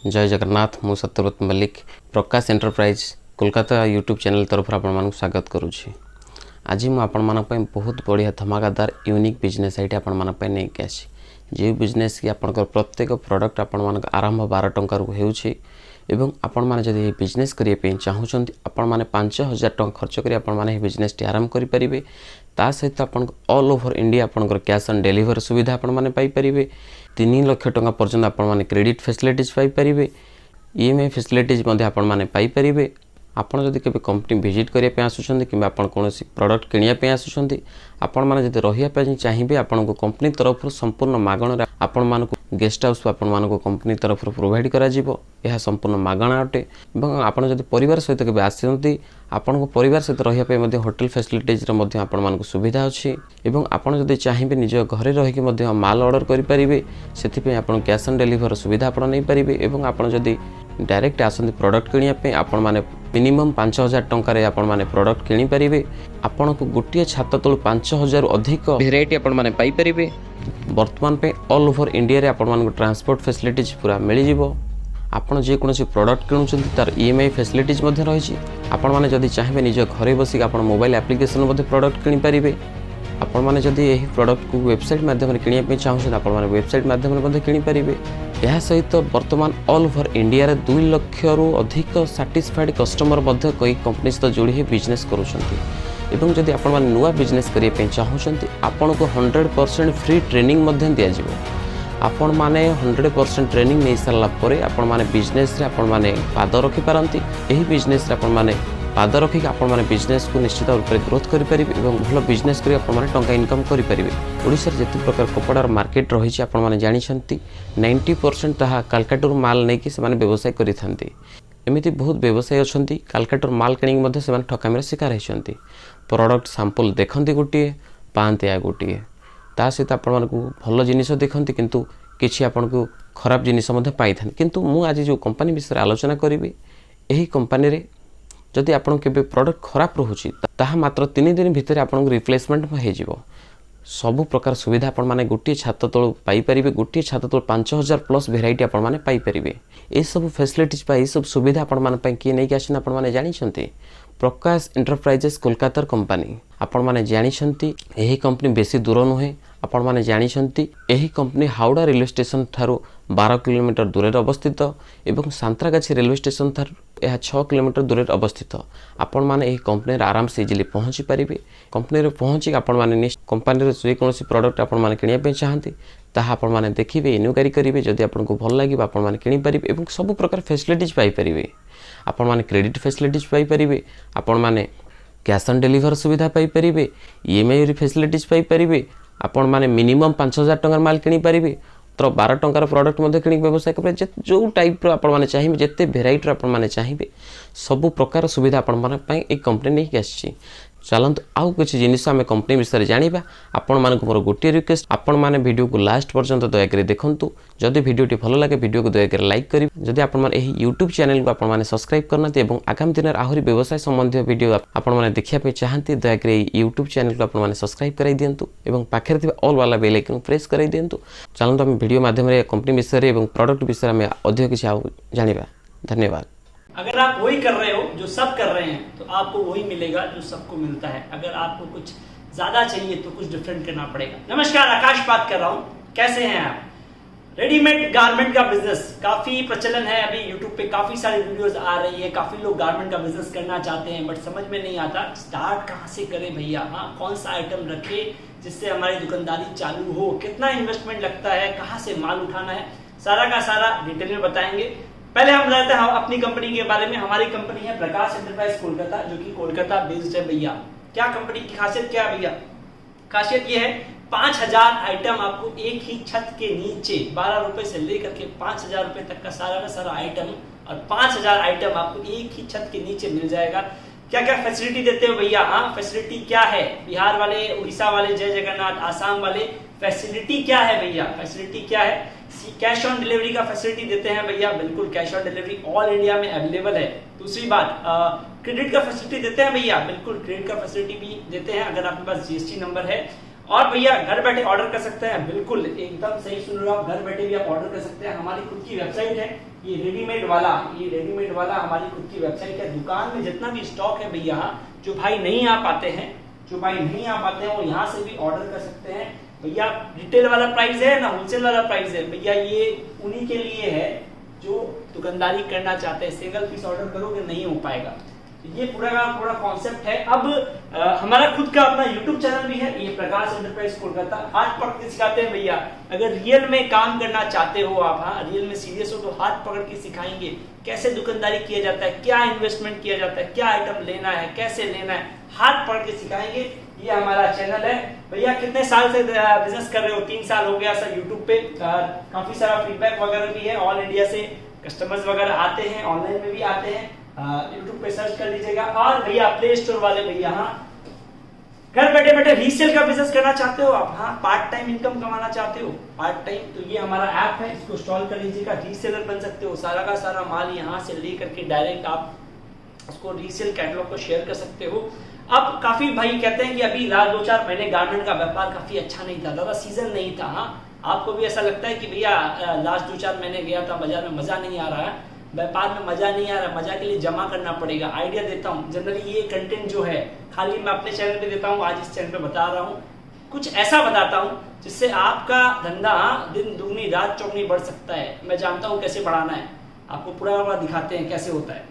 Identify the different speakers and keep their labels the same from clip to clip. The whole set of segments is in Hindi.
Speaker 1: जय जगन्नाथ मु सत्यव्रत मल्लिक प्रकाश एंटरप्राइज कोलकाता यूट्यूब चैनल तरफ आपण स्वागत करुच्ची। आज मुझे आपण बहुत बढ़िया धमाकादार यूनिक बिजनेस आईडी आपण नहीं आसी जो बिजनेस कि आपंकर प्रत्येक प्रोडक्ट आपण आरंभ 12 टंका होउछि एवं आपण माने जदि ये बिजनेस करिए चाहूँगी आपण माने 5000 टंका खर्च करी आपण माने बिजनेस टी आरंभ करि परिबे। ता सहित आपण ऑल ओवर इंडिया आपनकर कैश ऑन डिलीवरी सुविधा आपण माने पाई परिबे। 3 लाख टंका पर्यंत आपण माने क्रेडिट फैसिलिटीज पाई परिबे। ईएमआई फैसिलिटीज मध्ये आपण माने पाई परिबे। आपण जदि केबे कंपनी विजिट करिया पे आसुछन्ते किबा आपण कोनोसी प्रोडक्ट किनिया पे आसुछन्ते आपण माने जदि रहिया पे चाहिबे आपण को कंपनी तरफ संपूर्ण मागण आपण मानको गेस्ट हाउस आपण मानको कंपनी तरफ प्रोवाइड करा जिवो। यह संपूर्ण मागणा अटे एवं आपण जदि परिवार सहित केबे आसुछन्ते आपण को परिवार सहित रहिया पे मध्ये होटल फैसिलिटीज रे मध्ये आपण मानको सुविधा अछि एवं आपण जदि चाहिबे निज घरे रहि के मध्ये माल ऑर्डर करि परिबे। सेथि पे आपण कैश ऑन डिलीवरी सुविधा आपण नै परिबे एवं आपण जदि डायरेक्ट आसंती प्रोडक्ट किनिया पे आपण माने मिनिमम 5000 टंका रे आपण माने प्रोडक्ट किनि परिबे। आपण को गोटिए छात तळ 5000 अधिक वेराइटी आपण माने पाई परिबे। वर्तमान पे ऑल ओवर इंडिया रे आपण मानको ट्रांसपोर्ट फैसिलिटीज पूरा मिली जिवो। आपण जे कोनोसी प्रोडक्ट किनुचंती तार ईएमआई फैसिलिटीज मध्ये रहिछि। आपण माने जदि चाहिबे निज घरे बसी आपण मोबाइल एप्लीकेशन मध्ये प्रोडक्ट किनि परिबे। आपण माने जदि एही प्रोडक्ट को वेबसाइट माध्यम रे किनिया पे चाहूछन आपण माने वेबसाइट माध्यम रे मध्ये किनि परिबे। यह सहित वर्तमान ऑल ओवर इंडिया रे 2 लाख रु अधिक सैटिस्फाइड कस्टमर मध्ये कई कंपनी सहित जोड़ी बिजनेस करूछंती एवं जदि आपण माने नुवा बिजनेस करिया पे चाहूछंती आपण को 100% फ्री ट्रेनिंग मध्ये दिया जिवो। आपण माने 100% ट्रेनिंग नै सरला परे आपण माने बिजनेस रे आपण माने पाद रखि पारंती। एही बिजनेस रे आपण माने पाद रखिक आपण माने बिजनेस को निश्चित रूप से ग्रोथ करि परिबे एवं भलो बिजनेस करि आपण माने टंका इनकम करि परिबे। ओडिसा रे जति प्रकार कपड़ार मार्केट रही छी आपण माने जानि छंती 90% ताहा कलकत्ता माल नै कि से माने व्यवसाय करि थांती। एमिति बहुत व्यवसाय अछंती कलकत्ता माल किनिक मध्ये से माने ठकामी रे शिकार हेछंती। प्रोडक्ट सैंपल देखंती गोटिए पांते आ गोटिए ता सहित आपण मानकु भलो जिनिस देखंती किंतु किछि आपण को खराब जिनिस मध्ये पाई थान। किंतु मु आज जो कंपनी विषय आलोचना करिवे एही कंपनी रे जदि आपण केबे प्रोडक्ट खराब रहुछि ताहा मात्र 3 दिन भितर आपण रिप्लेसमेंट हो जिवो। सब प्रकार सुविधा आपण माने गोटिए छात तळ पाई परिबे। गोटिए छात तळ 5000 प्लस वेराइटी आपण माने पाई परिबे। ए सब फैसिलिटीज पाई सब सुविधा आपण माने पई के नै कि आछन आपण माने जानि छन्ते प्रकाश एंटरप्राइजेस कोलकाता कंपनी आपण माने जानि छन्ती। एही कंपनी बेसी दूर नुहे आपण माने जानि छन्ती। एही कंपनी हावड़ा रेलवे स्टेशन थारो 12 किलोमीटर दूर अवस्थित एवं सांतरागाछी रेलवे स्टेशन थारो यह 6 किलोमीटर दूर अवस्थित। आपण माने एही कंपनी आराम से इजिली पहुंची परिबे। कंपनी रे पहुंची आपण माने कंपनी रे जे कोनोसी प्रोडक्ट आपण माने किनिया पे चाहंती ताहा आपण माने देखिबे इन्क्वायरी करिवे। जदि आपण को भल लागिबा आपण माने किनि परिबे एवं सब प्रकार फैसिलिटीज पाई परिबे। आपण माने क्रेडिट फैसिलिटीज पाई परिबे। आपण माने कैश ऑन डिलीवरी सुविधा पाई परिबे। ईएमआई फैसिलिटीज पाई परिबे। आपण माने मिनिमम 5000 टंका माल किनि परिबे। तो 12 टंकार प्रोडक्ट मध्ये किनि व्यवसाय करे जो टाइप रो आपण माने चाहिबे जत्ते वेराइटी रो आपण माने चाहिबे सब प्रकार सुविधा आपण माने पई एक कंपनी नै कि आछि। चलंतु आउ कुछ जिनिस आमे कंपनी विषय जानिबा। आपण माने मोर गोटे रिक्वेस्ट आपण माने वीडियो को लास्ट पर्यंत दया करी देखंतु। जदि वीडियोटी भलो लागे वीडियो को दया करी लाइक करी। जदि आपण माने एही YouTube चैनल को आपण माने सब्सक्राइब करनाते एवं आगामी दिन आहुरी व्यवसाय संबंधी वीडियो आपण माने देखिया पे चाहंती दया करी YouTube चैनल को आपण माने सब्सक्राइब कराई दियंतु एवं पाखरे थिबा ऑल वाला बेल आइकन प्रेस कराई दियंतु। चलंतु हम वीडियो माध्यम रे कंपनी विषय एवं प्रोडक्ट विषय में अधिक किछ आउ जानिबा। धन्यवाद।
Speaker 2: अगर आप वही कर रहे हो जो सब कर रहे हैं तो आपको वही मिलेगा जो सबको मिलता है। अगर आपको कुछ ज्यादा चाहिए तो कुछ डिफरेंट करना पड़ेगा। नमस्कार, आकाश बात कर रहा हूँ। कैसे हैं आप? रेडीमेड गारमेंट का बिजनेस काफी प्रचलन है। अभी यूट्यूब पे काफी सारी वीडियोस आ रही है। काफी लोग गारमेंट का बिजनेस करना चाहते हैं बट समझ में नहीं आता स्टार्ट कहाँ से करें भैया। हाँ, कौन सा आइटम रखे जिससे हमारी दुकानदारी चालू हो, कितना इन्वेस्टमेंट लगता है, कहाँ से माल उठाना है, सारा का सारा डिटेल में बताएंगे। पहले हम बताते हैं अपनी कंपनी के बारे में। हमारी कंपनी है प्रकाश एंटरप्राइज कोलकाता जो कि कोलकाता बेस्ड है भैया। क्या कंपनी की खासियत क्या है भैया? खासियत ये है 5000 आइटम आपको एक ही छत के नीचे 12 रुपए से लेकर के 5000 रुपए तक का सारा आइटम और 5000 आइटम आपको एक ही छत के नीचे मिल जाएगा। क्या क्या फैसिलिटी देते हो भैया? हाँ, फैसिलिटी क्या है? बिहार वाले, उड़ीसा वाले, जय जगन्नाथ, आसाम वाले फैसिलिटी क्या है भैया? फैसिलिटी क्या है? कैश ऑन डिलीवरी का फैसिलिटी देते हैं भैया। बिल्कुल cash on delivery all India में अवेलेबल है। दूसरी बात, क्रेडिट का फैसिलिटी देते हैं भैया। बिल्कुल क्रेडिट का फैसिलिटी भी देते हैं। अगर आपके पास जीएसटी नंबर है और भैया घर बैठे ऑर्डर कर सकते हैं, बिल्कुल एकदम सही सुन रहे हो आप, घर बैठे भी आप ऑर्डर कर सकते हैं। हमारी खुद की वेबसाइट है, ये रेडीमेड वाला हमारी खुद की वेबसाइट है। दुकान में जितना भी स्टॉक है भैया, जो भाई नहीं आ पाते हैं वो यहाँ से भी ऑर्डर कर सकते हैं। भैया रिटेल वाला प्राइस है ना होलसेल वाला प्राइस है भैया, ये उन्हीं के लिए है जो दुकानदारी करना चाहते हैं। सिंगल पीस ऑर्डर करोगे नहीं हो पाएगा। ये पूरा का पूरा कॉन्सेप्ट है। अब हमारा खुद का अपना यूट्यूब चैनल भी है, ये प्रकाश एंटरप्राइज कोलकाता। हाथ पकड़ के सिखाते हैं भैया, अगर रियल में काम करना चाहते हो आप, हाँ रियल में सीरियस हो तो हाथ पकड़ के सिखाएंगे कैसे दुकानदारी किया जाता है, क्या इन्वेस्टमेंट किया जाता है, क्या आइटम लेना है, कैसे लेना है, हाथ पकड़ के सिखाएंगे। ये हमारा चैनल है भैया। कितने साल से बिजनेस कर रहे हो? 3 साल हो गया सर यूट्यूब पे। काफी सारा फीडबैक वगैरह भी है, ऑल इंडिया से कस्टमर्स वगैरह आते हैं, ऑनलाइन में भी आते हैं। यूट्यूब पे सर्च कर लीजिएगा। और भैया प्ले स्टोर वाले भैया, हाँ घर बैठे बैठे रीसेल का बिजनेस करना चाहते हो आप, हाँ पार्ट टाइम इनकम कमाना चाहते हो पार्ट टाइम, तो ये हमारा ऐप है, इसको इंस्टॉल कर लीजिएगा। रीसेलर बन सकते हो, सारा का सारा माल यहाँ से ले करके डायरेक्ट आप उसको रीसेल कैटलॉग को शेयर कर सकते हो। अब काफी भाई कहते हैं कि अभी लास्ट 2-4 महीने गारमेंट का व्यापार काफी अच्छा नहीं था, ज्यादा सीजन नहीं था। हाँ आपको भी ऐसा लगता है कि भैया लास्ट 2-4 महीने गया था बाजार में, मजा नहीं आ रहा है, व्यापार में मजा नहीं आ रहा, मजा के लिए जमा करना पड़ेगा। आइडिया देता हूँ, जनरली ये कंटेंट जो है खाली मैं अपने चैनल पे देता हूँ, आज इस चैनल पे बता रहा हूँ, कुछ ऐसा बताता हूँ जिससे आपका धंधा दिन दुगनी रात चौगनी बढ़ सकता है। मैं जानता हूँ कैसे बढ़ाना है, आपको पूरा दिखाते हैं कैसे होता है।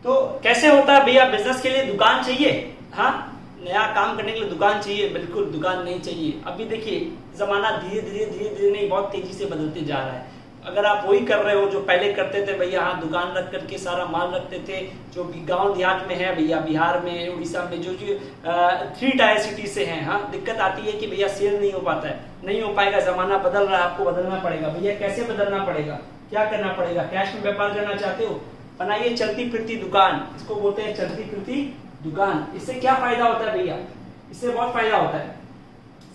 Speaker 2: तो कैसे होता है भैया, बिजनेस के लिए दुकान चाहिए, हाँ नया काम करने के लिए दुकान चाहिए, बिल्कुल दुकान नहीं चाहिए। अभी देखिए जमाना धीरे धीरे नहीं बहुत तेजी से बदलते जा रहा है। अगर आप वही कर रहे हो जो पहले करते थे भैया, हाँ दुकान रख करके सारा माल रखते थे, जो गांव देहात में है भैया, बिहार में उड़ीसा में जो 3 टायर सिटी से हैं, हाँ दिक्कत आती है कि भैया सेल नहीं हो पाता है, नहीं हो पाएगा, जमाना बदल रहा है, आपको बदलना पड़ेगा। भैया कैसे बदलना पड़ेगा, क्या करना पड़ेगा? कैश में व्यापार करना चाहते हो, बनाइए चलती फिरती दुकान, इसको बोलते हैं चलती फिरती दुकान। इससे क्या फायदा होता है भैया? इससे बहुत फायदा होता है।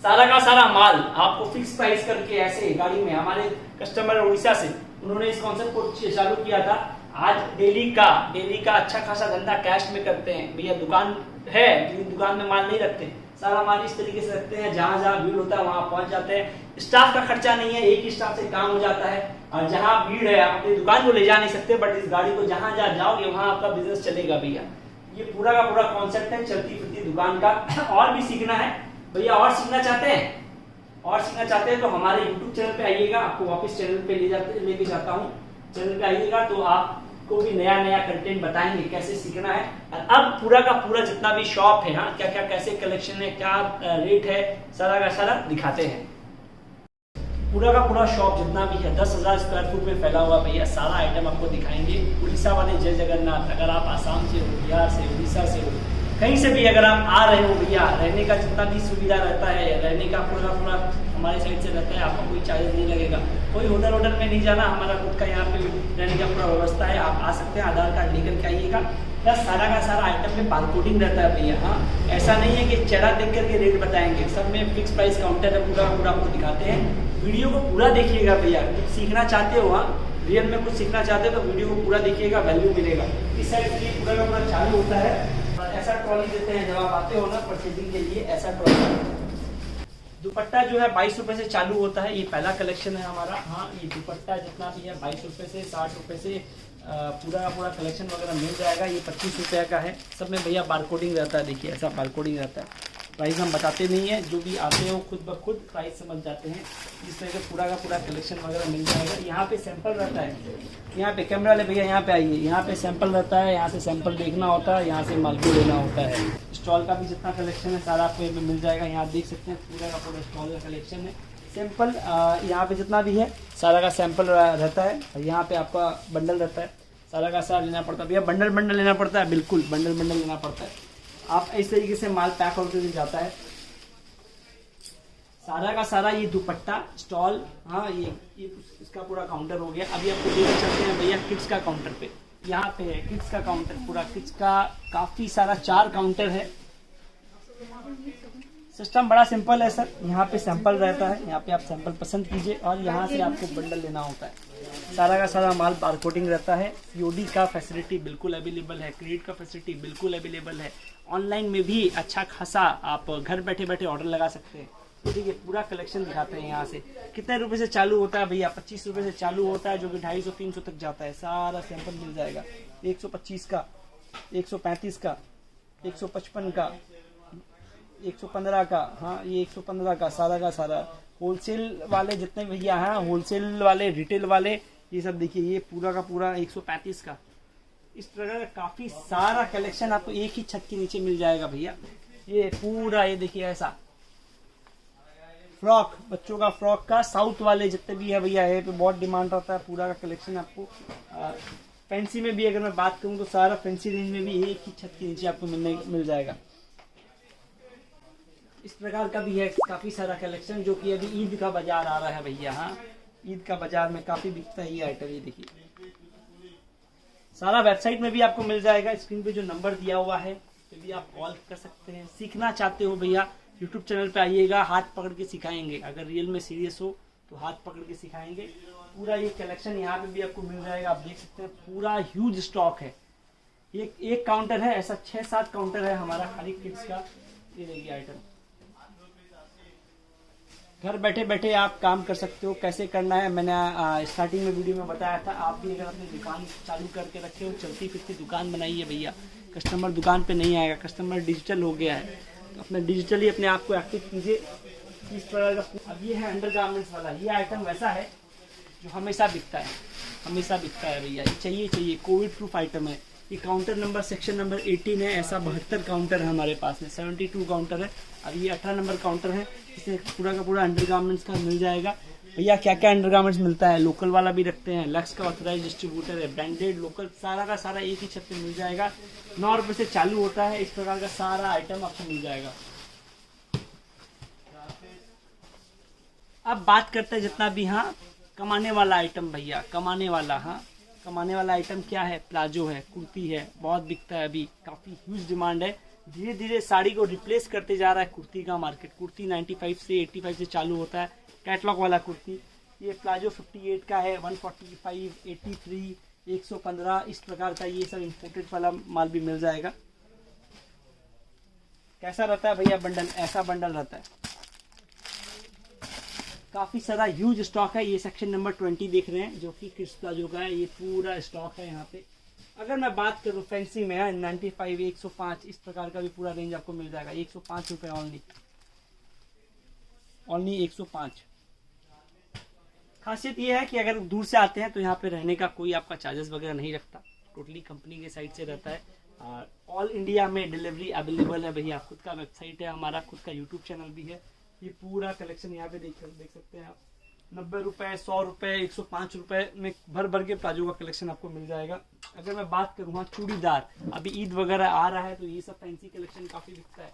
Speaker 2: सारा का सारा माल आपको फिक्स प्राइस करके ऐसे गाड़ी में, हमारे कस्टमर उड़ीसा से, उन्होंने इस कॉन्सेप्ट को चालू किया था। आज डेली का अच्छा खासा धंधा कैश में करते हैं भैया। दुकान है लेकिन दुकान में माल नहीं रखते, सारा माल इस तरीके से रखते हैं, जहां जहां भीड़ होता है वहां पहुंच जाते हैं। स्टाफ का खर्चा नहीं है, एक ही स्टाफ से काम हो जाता है। और जहां भीड़ है आप अपनी दुकान को ले जा नहीं सकते, बट इस गाड़ी को जहां जहां जाओगे वहां आपका बिजनेस चलेगा भैया। ये पूरा का पूरा कॉन्सेप्ट है चलती फिरती दुकान का। और भी सीखना है भैया, और सीखना चाहते हैं तो हमारे YouTube चैनल पे आइएगा, आपको वापस चैनल पे लेके जाता हूँ। चैनल पे आइएगा तो आपको भी नया कंटेंट बताएंगे कैसे सीखना है। और अब पूरा का पूरा जितना भी शॉप है, हाँ क्या क्या कैसे कलेक्शन है, क्या रेट है, सारा का सारा दिखाते हैं। पूरा का पूरा शॉप जितना भी है 10,000 स्क्वायर फुट में फैला हुआ भैया, सारा आइटम आपको दिखाएंगे। उड़ीसा वाले जय जगन्नाथ, अगर आप आसाम से हो, बिहार से, उड़ीसा से हो, कहीं से भी अगर आप आ रहे हो भैया, रहने का जितना भी सुविधा रहता है, रहने का पूरा हमारे साइड से रहता है, आपको कोई चार्जेस नहीं लगेगा। कोई होटल में नहीं जाना, हमारा खुद का यहाँ पे रहने का पूरा व्यवस्था है। आप आ सकते हैं, आधार कार्ड लेकर के आइएगा। प्लस सारा का सारा आइटम में बारकोडिंग रहता है भैया। हाँ ऐसा नहीं है कि चेहरा देख करके रेट बताएंगे, सब में फिक्स प्राइस काउंटर है, पूरा आपको दिखाते हैं। वीडियो को पूरा देखिएगा भैया, कुछ सीखना चाहते हो, हाँ रियल में कुछ सीखना चाहते हो तो वीडियो को पूरा देखिएगा, वैल्यू मिलेगा। इस साइड से पूरा का पूरा चालू होता है। ऐसा ट्रॉली देते हैं जब आप आते हो ना परचेजिंग के लिए, ऐसा ट्रॉली। दुपट्टा जो है 22 रुपए से चालू होता है, ये पहला कलेक्शन है हमारा। हाँ ये दुपट्टा जितना भी है 22 रुपए से, 60 रुपए से पूरा का पूरा कलेक्शन वगैरह मिल जाएगा। ये 25 रुपये का है, सब में भैया बारकोडिंग रहता है। देखिए ऐसा बारकोडिंग रहता है, प्राइस हम बताते नहीं है, जो भी आते हो खुद ब खुद प्राइस समझ जाते हैं। इस तरह से पूरा का पूरा कलेक्शन वगैरह मिल जाएगा। यहाँ पे सैंपल रहता है, यहाँ पे कैमरा ले भैया, यहाँ पे आइए, यहाँ पे सैंपल रहता है, यहाँ से सैंपल देखना होता है, यहाँ से माल को लेना होता है। स्टॉल का भी जितना कलेक्शन है सारा आपको यहाँ पे मिल जाएगा। यहाँ देख सकते हैं पूरा का पूरा स्टॉल का कलेक्शन है। सैंपल यहाँ पे जितना भी है सारा का सैंपल रहता है। यहाँ पे आपका बंडल रहता है, सारा का सारा लेना पड़ता है भैया, बंडल लेना पड़ता है, बिल्कुल बंडल लेना पड़ता है। आप इस तरीके से माल पैक होकर जाता है सारा का सारा। ये दुपट्टा स्टॉल, हाँ ये इसका पूरा काउंटर हो गया। अभी आपको लेकर चलते हैं भैया किड्स का काउंटर पे। यहाँ पे है किड्स का काउंटर, पूरा किड्स का काफी सारा 4 काउंटर है। सिस्टम बड़ा सिंपल है सर। यहाँ पे सैंपल रहता है, यहाँ पे आप सैंपल पसंद कीजिए और यहाँ से आपको बंडल लेना होता है। सारा का सारा माल बारकोडिंग रहता है। सीओडी का फैसिलिटी बिल्कुल अवेलेबल है, क्रेडिट का फैसिलिटी बिल्कुल अवेलेबल है। ऑनलाइन में भी अच्छा खासा आप घर बैठे बैठे ऑर्डर लगा सकते हैं। ठीक है, पूरा कलेक्शन दिखाते हैं। यहाँ से कितने रुपए से चालू होता है भैया? 25 रुपए से चालू होता है, जो कि 250-300 तक जाता है। सारा सैंपल मिल जाएगा। 125 का, 135 का, 155 का, 115 का, हाँ ये 115 का सारा होलसेल वाले जितने भैया हैं, होलसेल वाले, रिटेल वाले, ये सब देखिए, ये पूरा का पूरा 135 का। इस प्रकार का काफी सारा कलेक्शन आपको एक ही छत के नीचे मिल जाएगा भैया। ये पूरा, ये देखिए ऐसा फ्रॉक, बच्चों का फ्रॉक का, साउथ वाले जितने भी है भैया, ये पे बहुत डिमांड रहता है। पूरा का कलेक्शन आपको फैंसी में भी अगर मैं बात करूं तो सारा फैंसी रेंज में भी एक ही छत के नीचे आपको मिल जाएगा। इस प्रकार का भी है काफी सारा कलेक्शन, जो कि अभी ईद का बाजार आ रहा है भैया। हाँ, ईद का बाजार में काफी बिकता है ये आइटम। ये देखिए, सारा वेबसाइट में भी आपको मिल जाएगा। स्क्रीन पे जो नंबर दिया हुआ है तो भी आप कॉल कर सकते हैं। सीखना चाहते हो भैया, यूट्यूब चैनल पे आइएगा, हाथ पकड़ के सिखाएंगे। अगर रियल में सीरियस हो तो हाथ पकड़ के सिखाएंगे। पूरा ये कलेक्शन यहाँ पे भी आपको मिल जाएगा। आप देख सकते हैं पूरा ह्यूज स्टॉक है। एक काउंटर है, ऐसा 6-7 काउंटर है हमारा खाली किड्स का। ये देखिए आइटम, घर बैठे बैठे आप काम कर सकते हो। कैसे करना है मैंने स्टार्टिंग में वीडियो में बताया था। आप भी अगर अपनी दुकान चालू करके रखे हो, चलती फिरती दुकान बनाइए भैया। कस्टमर दुकान पे नहीं आएगा, कस्टमर डिजिटल हो गया है, तो अपना डिजिटली अपने आप को एक्टिव कीजिए। इस प्रकार का अब ये है अंडरगारमेंट्स वाला। ये आइटम वैसा है जो हमेशा बिकता है, हमेशा बिकता है भैया। ये चाहिए, कोविड प्रूफ आइटम है। ये काउंटर नंबर, सेक्शन नंबर 18 है। ऐसा 72 काउंटर है हमारे पास में, 72 काउंटर है। अब ये 18 नंबर काउंटर है। इसमें पूरा का पूरा अंडरगारमेंट्स का मिल जाएगा भैया। क्या क्या अंडरगारमेंट्स मिलता है, लोकल वाला भी रखते हैं, लक्स का ऑथराइज डिस्ट्रीब्यूटर है, ब्रांडेड, लोकल, सारा का सारा एक ही छत पे मिल जाएगा। 9 रुपए से चालू होता है। इस प्रकार का सारा आइटम आपको मिल जाएगा। अब बात करते हैं जितना भी, हाँ, कमाने वाला आइटम भैया, कमाने वाला। हाँ, कमाने वाला आइटम क्या है? प्लाजो है, कुर्ती है, बहुत बिकता है अभी, काफी ह्यूज डिमांड है। धीरे धीरे साड़ी को रिप्लेस करते जा रहा है कुर्ती का मार्केट। कुर्ती 95 से 85 से चालू होता है, कैटलॉग वाला कुर्ती। ये प्लाजो 58 का है, 145, 83, 115, इस प्रकार का ये सब इम्पोर्टेड वाला माल भी मिल जाएगा। कैसा रहता है भैया बंडल? ऐसा बंडल रहता है। काफी सारा ह्यूज स्टॉक है। ये सेक्शन नंबर 20 देख रहे हैं, जो कि किड्स प्लाजो का है। ये पूरा स्टॉक है यहाँ पे। अगर मैं बात करूँ फैंसी में, 95, 105, इस प्रकार का भी पूरा रेंज आपको मिल जाएगा। 105 रुपए ओनली 105। खासियत ये है कि अगर दूर से आते हैं तो यहाँ पे रहने का कोई आपका चार्जेस वगैरह नहीं रखता, टोटली कंपनी के साइड से रहता है। और ऑल इंडिया में डिलीवरी अवेलेबल है भैया। खुद का वेबसाइट है हमारा, खुद का यूट्यूब चैनल भी है। ये पूरा कलेक्शन यहाँ पे देख सकते हैं आप। 90 रुपए, 100 रुपए, 105 रुपए में भर भर के प्लाजो का कलेक्शन आपको मिल जाएगा। अगर मैं बात करूँ चूड़ीदार, अभी ईद वगैरह आ रहा है तो ये सब फैंसी कलेक्शन काफी बिकता है।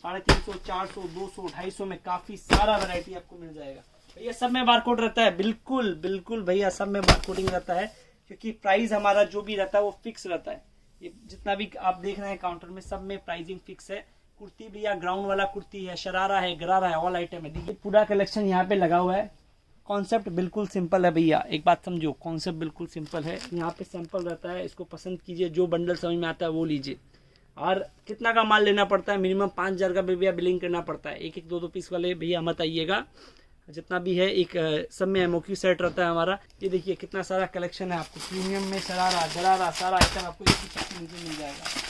Speaker 2: 350, 400, 200, 250 में काफी सारा वैरायटी आपको मिल जाएगा भैया। सब में बारकोड रहता है, बिल्कुल बिल्कुल भैया, सब में बारकोडिंग रहता है, क्योंकि प्राइस हमारा जो भी रहता है वो फिक्स रहता है। ये जितना भी आप देख रहे हैं काउंटर में, सब में प्राइसिंग फिक्स है। कुर्ती भैया ग्राउंड वाला कुर्ती है, शरारा है, गरारा है, ऑल आइटम है। देखिए पूरा कलेक्शन यहाँ पे लगा हुआ है। कॉन्सेप्ट बिल्कुल सिंपल है भैया, एक बात समझो, कॉन्सेप्ट बिल्कुल सिंपल है। यहाँ पे सैंपल रहता है, इसको पसंद कीजिए, जो बंडल समझ में आता है वो लीजिए। और कितना का माल लेना पड़ता है? मिनिमम 5000 का भैया बिलिंग करना पड़ता है। एक 2 पीस वाले भैया मत आइएगा, जितना भी है एक सब में एमओक्यू सेट रहता है हमारा। ये देखिए कितना सारा कलेक्शन है आपको, प्रीमियम में शरारा, गरारा, सारा आइटम आपको एक ही छत में मिल जाएगा।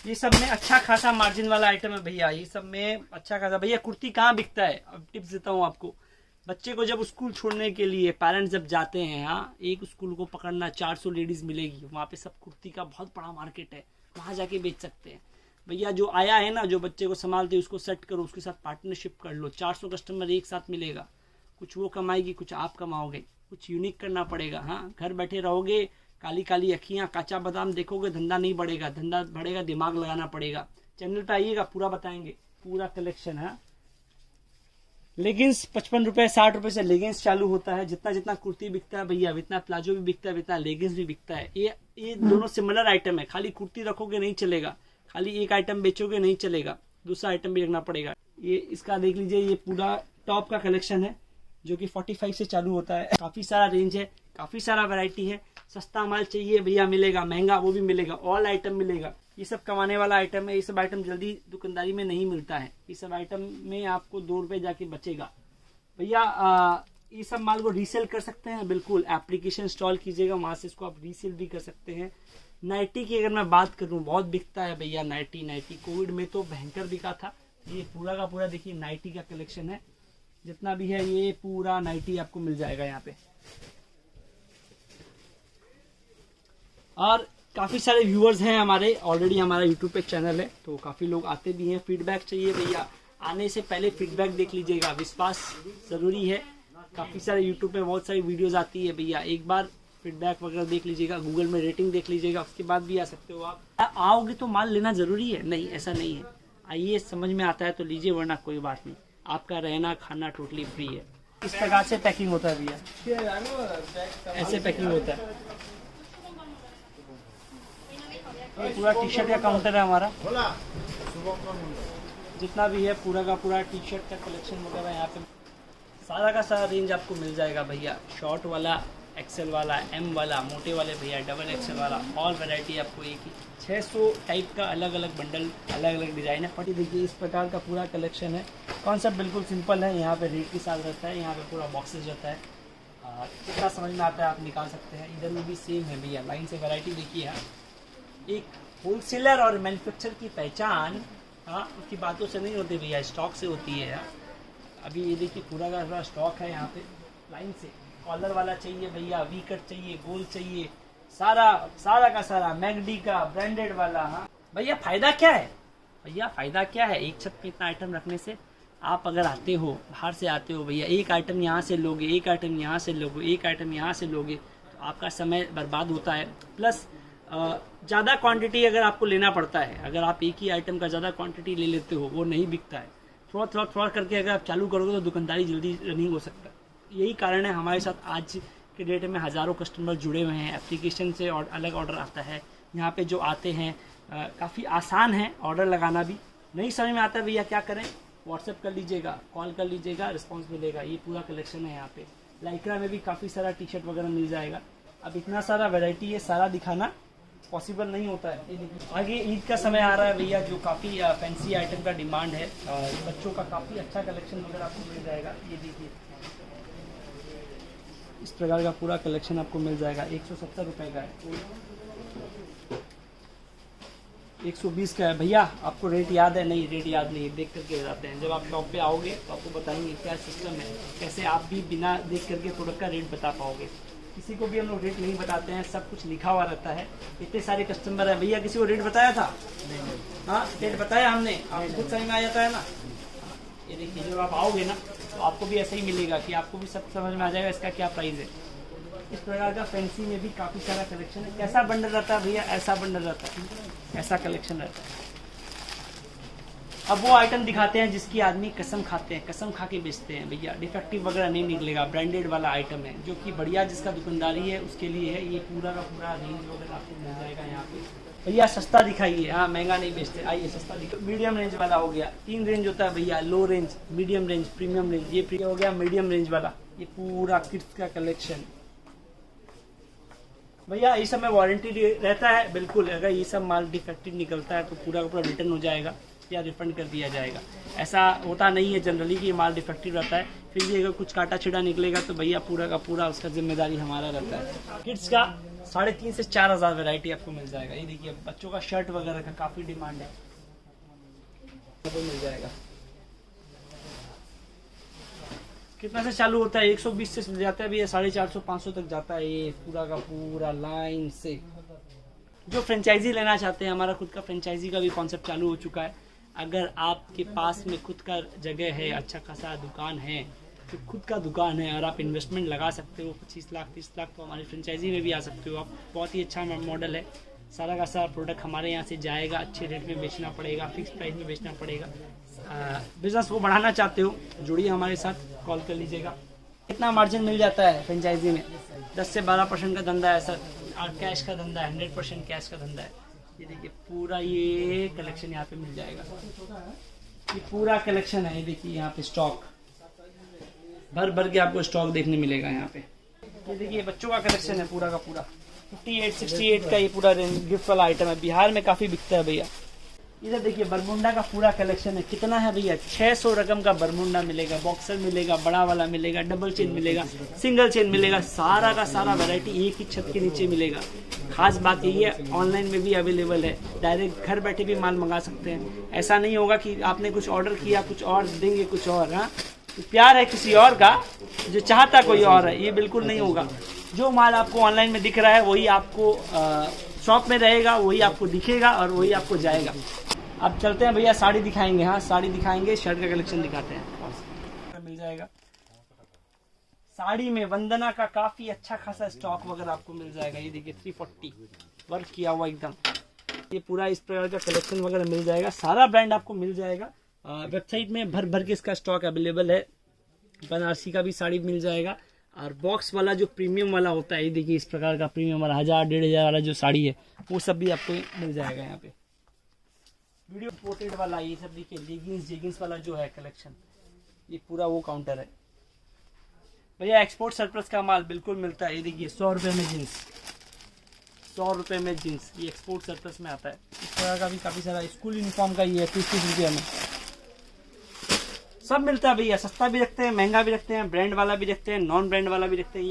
Speaker 2: ये सब में अच्छा खासा मार्जिन वाला आइटम है भैया। ये सब में अच्छा खासा भैया। कुर्ती कहाँ बिकता है? अब टिप्स देता हूँ आपको। बच्चे को जब स्कूल छोड़ने के लिए पेरेंट्स जब जाते हैं, हाँ, एक स्कूल को पकड़ना, 400 लेडीज मिलेगी वहाँ पे, सब कुर्ती का बहुत बड़ा मार्केट है, वहाँ जाके बेच सकते हैं भैया। जो आया है ना, जो बच्चे को संभालते, उसको सेट करो, उसके साथ पार्टनरशिप कर लो। 400 कस्टमर एक साथ मिलेगा, कुछ वो कमाएगी, कुछ आप कमाओगे, कुछ यूनिक करना पड़ेगा। हाँ, घर बैठे रहोगे, काली काली अखियां, काचा बादाम देखोगे, धंधा नहीं बढ़ेगा। धंधा बढ़ेगा, दिमाग लगाना पड़ेगा। चैनल पे आइएगा, पूरा बताएंगे, पूरा कलेक्शन है। लेगिंग्स 55 रुपए 60 रुपए से लेगिंग्स चालू होता है। जितना जितना कुर्ती बिकता है भैया, इतना प्लाजो भी बिकता है, इतना लेगिंग्स भी बिकता है। ये दोनों सिमिलर आइटम है। खाली कुर्ती रखोगे नहीं चलेगा, खाली एक आइटम बेचोगे नहीं चलेगा, दूसरा आइटम भी रखना पड़ेगा। ये इसका देख लीजिए, ये पूरा टॉप का कलेक्शन है जो कि 45 से चालू होता है। काफी सारा रेंज है, काफी सारा वैरायटी है। सस्ता माल चाहिए भैया मिलेगा, महंगा वो भी मिलेगा, ऑल आइटम मिलेगा। ये सब कमाने वाला आइटम है। ये सब आइटम जल्दी दुकानदारी में नहीं मिलता है। ये सब आइटम में आपको 2 रुपए जाके बचेगा भैया। ये सब माल को रीसेल कर सकते हैं, बिल्कुल एप्लीकेशन इंस्टॉल कीजिएगा, वहां से इसको आप रीसेल भी कर सकते हैं। नाइटी की अगर मैं बात करूं, बहुत बिकता है भैया नाइटी। कोविड में तो भयंकर बिका था। ये पूरा का पूरा देखिए नाइटी का कलेक्शन है। जितना भी है ये पूरा नाइटी आपको मिल जाएगा यहाँ पे। और काफी सारे व्यूअर्स हैं हमारे, ऑलरेडी हमारा यूट्यूब पे चैनल है, तो काफी लोग आते भी हैं। फीडबैक चाहिए भैया, आने से पहले फीडबैक देख लीजिएगा, विश्वास जरूरी है। काफी सारे यूट्यूब पे बहुत सारी वीडियोस आती है भैया, एक बार फीडबैक वगैरह देख लीजिएगा, गूगल में रेटिंग देख लीजिएगा, उसके बाद भी आ सकते हो आप। आओगे तो माल लेना जरूरी है? नहीं, ऐसा नहीं है। आइए, समझ में आता है तो लीजिए, वरना कोई बात नहीं। आपका रहना खाना टोटली फ्री है। इस प्रकार से पैकिंग होता है भैया, ऐसे पैकिंग होता है। ये पूरा टी शर्ट का काउंटर है हमारा। जितना भी है पूरा का पूरा टी शर्ट का कलेक्शन वगैरह यहाँ पे सारा का सारा रेंज आपको मिल जाएगा भैया। शॉर्ट वाला, एक्सेल वाला, एम वाला, मोटे वाले भैया, डबल एक्सेल वाला, ऑल वैरायटी आपको एक ही 600 टाइप का अलग अलग बंडल, अलग अलग डिजाइन है। पट्टी देखिए, इस प्रकार का पूरा कलेक्शन है। कॉन्सेप्ट बिल्कुल सिंपल है। यहाँ पे रेट के साथ रहता है, यहाँ पे पूरा बॉक्सेस रहता है। कितना समझ में आता है आप निकाल सकते हैं। इधर में भी सेम है भैया, लाइन से वैरायटी देखिए। यहाँ एक होलसेलर और मैन्युफैक्चर की पहचान उसकी बातों से नहीं होती भैया, स्टॉक से होती है। अभी ये देखिए पूरा का पूरा स्टॉक है यहाँ पे लाइन से। कॉलर वाला चाहिए भैया, वी कट चाहिए, गोल चाहिए, सारा का सारा मैगडी का ब्रांडेड वाला। हाँ भैया, फायदा क्या है भैया, फायदा क्या है एक छत पे इतना आइटम रखने से? आप अगर आते हो, बाहर से आते हो भैया, एक आइटम यहाँ से लोगे, एक आइटम यहाँ से लोगे, एक आइटम यहाँ से लोगे, तो आपका समय बर्बाद होता है। प्लस ज़्यादा क्वांटिटी अगर आपको लेना पड़ता है, अगर आप एक ही आइटम का ज़्यादा क्वांटिटी ले लेते हो, वो नहीं बिकता है। थोड़ा करके अगर आप चालू करोगे तो दुकानदारी जल्दी रनिंग हो सकता है। यही कारण है हमारे साथ आज के डेट में हज़ारों कस्टमर जुड़े हुए हैं। एप्लीकेशन से और अलग ऑर्डर आता है। यहाँ पे जो आते हैं काफ़ी आसान है ऑर्डर लगाना भी। नहीं समझ में आता है भैया क्या करें, व्हाट्सएप कर लीजिएगा, कॉल कर लीजिएगा, रिस्पांस मिलेगा। ये पूरा कलेक्शन है यहाँ पे। लाइक्रा में भी काफ़ी सारा टी शर्ट वगैरह मिल जाएगा। अब इतना सारा वैरायटी है, सारा दिखाना पॉसिबल नहीं होता है। आगे ईद का समय आ रहा है भैया, जो काफ़ी फैंसी आइटम का डिमांड है। बच्चों का काफ़ी अच्छा कलेक्शन वगैरह आपको मिल जाएगा। ये देखिए, इस प्रकार का पूरा कलेक्शन आपको मिल जाएगा। 170 रुपये का है, 120 का है भैया। आपको रेट याद है? नहीं, रेट याद नहीं, देख करके बताते हैं। जब आप शॉप पे आओगे तो आपको बताएंगे क्या सिस्टम है, कैसे आप भी बिना देख करके प्रोडक्ट का रेट बता पाओगे। किसी को भी हम लोग रेट नहीं बताते हैं, सब कुछ लिखा हुआ रहता है। इतने सारे कस्टमर हैं भैया, किसी को रेट बताया था? हाँ, रेट बताया हमने, आपको खुद समझ में आ जाता है ना। ये देखिए, जब आप आओगे ना तो आपको भी ऐसा ही मिलेगा कि आपको भी सब समझ में आ जाएगा इसका क्या प्राइस है। इस प्रकार का फैंसी में भी काफ़ी सारा कलेक्शन है। कैसा बंडल रहता है भैया? ऐसा बंडल रहता है, ऐसा कलेक्शन रहता है। अब वो आइटम दिखाते हैं जिसकी आदमी कसम खाते हैं, कसम खा के बेचते हैं भैया। डिफेक्टिव वगैरह नहीं निकलेगा, ब्रांडेड वाला आइटम है जो कि बढ़िया, जिसका दुकानदारी है उसके लिए है। ये पूरा का पूरा रेंज वगैरह आपको मिल जाएगा यहाँ पे। भैया सस्ता दिखाइए, हाँ महंगा नहीं बेचते। आइए सस्ता दिखाइए। मीडियम रेंज वाला हो गया, 3 रेंज होता है भैया, लो range, medium range, premium range. ये हो गया मीडियम रेंज वाला। ये पूरा किड्स का कलेक्शन भैया। इस समय वारंटी रहता है बिल्कुल। अगर ये सब माल डिफेक्टिव निकलता है तो पूरा का पूरा रिटर्न हो जाएगा या रिफंड कर दिया जाएगा। ऐसा होता नहीं है जनरली कि माल डिफेक्टिव रहता है। फिर भी अगर कुछ काटा छिड़ा निकलेगा तो भैया पूरा का पूरा उसका जिम्मेदारी हमारा रहता है। किड्स का 3,500 से 4,000 वैरायटी आपको मिल जाएगा। ये देखिए, बच्चों का शर्ट वगैरह का काफ़ी डिमांड है, तो मिल जाएगा। कितना से चालू होता है? 120 से जाता है भैया, 450-500 तक जाता है। ये पूरा का पूरा लाइन से। जो फ्रेंचाइजी लेना चाहते हैं, हमारा खुद का फ्रेंचाइजी का भी कॉन्सेप्ट चालू हो चुका है। अगर आपके पास में खुद का जगह है, अच्छा खासा दुकान है, तो खुद का दुकान है और आप इन्वेस्टमेंट लगा सकते हो 25 लाख 30 लाख, तो हमारी फ्रेंचाइजी में भी आ सकते हो आप। बहुत ही अच्छा मॉडल है। सारा का सारा प्रोडक्ट हमारे यहाँ से जाएगा, अच्छे रेट में बेचना पड़ेगा, फिक्स प्राइस में बेचना पड़ेगा। बिजनेस को बढ़ाना चाहते हो, जुड़िए हमारे साथ, कॉल कर लीजिएगा। कितना मार्जिन मिल जाता है फ्रेंचाइजी में? 10 से 12% का धंधा है सर, और कैश का धंधा है, 100% कैश का धंधा है। ये देखिए पूरा ये कलेक्शन यहाँ पे मिल जाएगा, ये पूरा कलेक्शन है। ये देखिए यहाँ पे स्टॉक भर भर के आपको स्टॉक देखने मिलेगा यहाँ पे। ये देखिए बच्चों का कलेक्शन है पूरा का पूरा, 58, 68 का ये पूरा गिफ्ट वाला आइटम है। बिहार में काफी बिकता है भैया। इधर देखिए बरमुंडा का पूरा कलेक्शन है। कितना है भैया? 600 रकम का बरमुंडा मिलेगा, बॉक्सर मिलेगा, बड़ा वाला मिलेगा, डबल चेन मिलेगा, सिंगल चेन मिलेगा, सारा का सारा वैरायटी एक ही छत के नीचे मिलेगा। खास बात यही है, ऑनलाइन में भी अवेलेबल है, डायरेक्ट घर बैठे भी माल मंगा सकते हैं। ऐसा नहीं होगा कि आपने कुछ ऑर्डर किया कुछ और देंगे कुछ और। हाँ, तो प्यार है किसी और का, जो चाहता कोई और है, ये बिल्कुल नहीं होगा। जो माल आपको ऑनलाइन में दिख रहा है वही आपको शॉप में रहेगा, वही आपको दिखेगा और वही आपको जाएगा। अब चलते हैं भैया, साड़ी दिखाएंगे। हाँ, साड़ी दिखाएंगे, शर्ट का कलेक्शन दिखाते हैं। मिल जाएगा साड़ी में वंदना का काफी अच्छा खासा स्टॉक वगैरह आपको मिल जाएगा। ये देखिए 340 वर्क किया हुआ एकदम, ये पूरा इस प्रकार का कलेक्शन वगैरह मिल जाएगा। सारा ब्रांड आपको मिल जाएगा। वेबसाइट में भर भर के इसका स्टॉक अवेलेबल है। बनारसी का भी साड़ी मिल जाएगा, और बॉक्स वाला जो प्रीमियम वाला होता है, ये देखिए इस प्रकार का प्रीमियम वाला 1000 1500 वाला जो साड़ी है वो सब भी आपको मिल जाएगा यहाँ पे। वीडियो पोर्ट्रेट वाला ये सब देखिए, लेगिंग्स जेगिंग्स वाला जो है कलेक्शन, ये पूरा वो काउंटर है भैया। एक्सपोर्ट सरप्लस का माल बिल्कुल मिलता है। ये देखिए 100 रुपये में जीन्स, 100 रुपये में जीन्स, ये एक्सपोर्ट सरप्लस में आता है। इस तरह का भी काफ़ी सारा स्कूल यूनिफॉर्म का ये है, 30 रुपये में सब मिलता है भैया। सस्ता भी रखते हैं, महंगा भी रखते हैं, ब्रांड वाला भी रखते हैं, नॉन ब्रांड वाला भी रखते हैं।